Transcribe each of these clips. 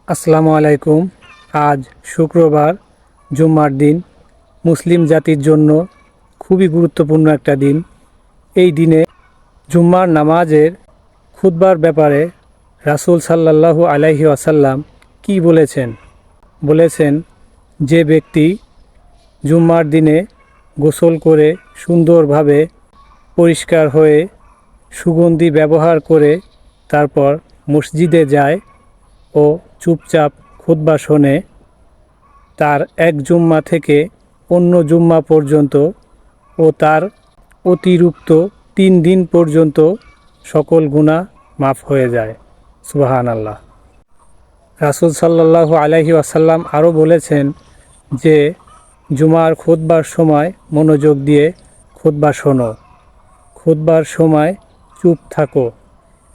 আসসালামু আলাইকুম। আজ শুক্রবার, জুম্মার দিন। মুসলিম জাতির জন্য খুবই গুরুত্বপূর্ণ একটা দিন। এই দিনে জুম্মার নামাজের খুতবার ব্যাপারে রাসূল সাল্লাল্লাহু আলাইহি ওয়াসাল্লাম কি বলেছেন? বলেছেন, যে ব্যক্তি জুম্মার দিনে গোসল করে সুন্দরভাবে পরিষ্কার হয়ে সুগন্ধি ব্যবহার করে তারপর মসজিদে যায় ও চুপচাপ খুতবা শোনে, তার এক জুম্মা থেকে অন্য জুম্মা পর্যন্ত ও তার অতিরিক্ত 3 দিন পর্যন্ত সকল গুনাহ মাফ হয়ে যায়। সুবহানাল্লাহ। রাসূল সাল্লাল্লাহু আলাইহি ওয়াসাল্লাম আরও বলেছেন যে জুমার খুতবার সময় মনোযোগ দিয়ে খুতবা শোনো, খুতবার সময় চুপ থাকো,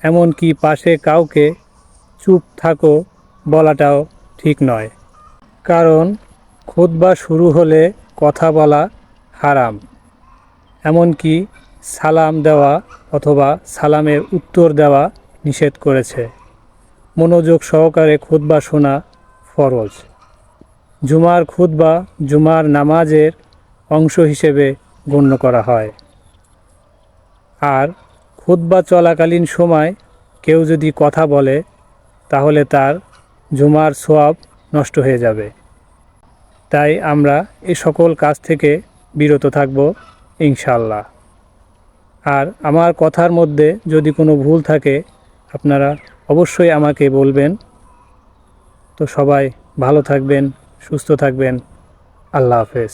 এমনকি পাশে কাউকে চুপ থাকো বলাটাও ঠিক নয়। কারণ খুতবা শুরু হলে কথা বলা হারাম, এমনকি সালাম দেওয়া অথবা সালামের উত্তর দেওয়া নিষেধ করেছে। মনোযোগ সহকারে খুতবা শোনা ফরজ। জুমার খুতবা জুমার নামাজের অংশ হিসেবে গণ্য করা হয়। আর খুতবা চলাকালীন সময় কেউ যদি কথা বলে তাহলে তার জুমার সওয়াব নষ্ট হয়ে যাবে। তাই আমরা এই সকল কাজ থেকে বিরত থাকব ইনশাআল্লাহ। আর আমার কথার মধ্যে যদি কোনো ভুল থাকে আপনারা অবশ্যই আমাকে বলবেন। তো সবাই ভালো থাকবেন, সুস্থ থাকবেন। আল্লাহ হাফেজ।